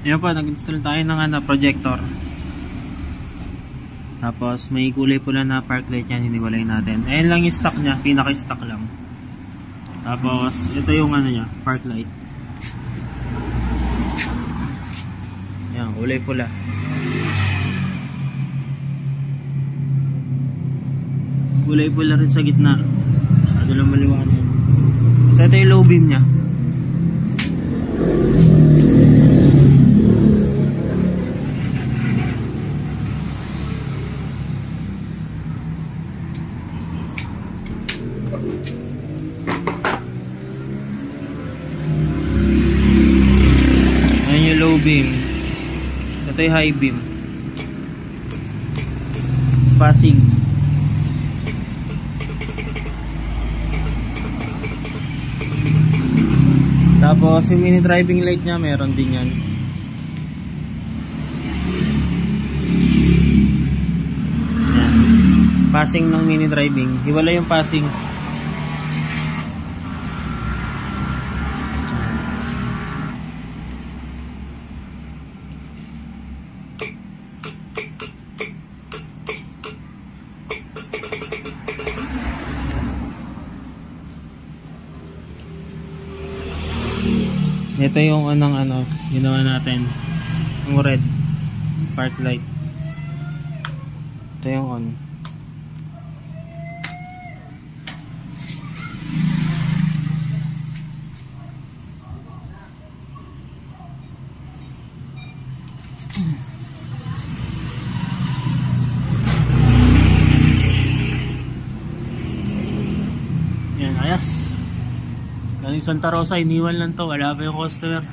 Ayan po, nag-install tayo ng projector. Tapos may kulay pula na park light yan, hiniwalay natin. Ayan lang yung stock nya, pinaka-stock lang. Tapos ito yung nya, park light. Ayan, kulay pula. Kulay pula rin sa gitna. Masyado lang maliwanag. So ito yung low beam nya. Ayan yung low beam. Ito yung high beam. Spacing. Tapos yung mini driving light nya meron din yan. Ayan. Passing ng mini driving. Hiwala yung passing. Ito yung ginawa natin, yung red park light. Ito yung on. Yan, ayos. Galing Santa Rosa, iniwan lang to, wala pa yung customer.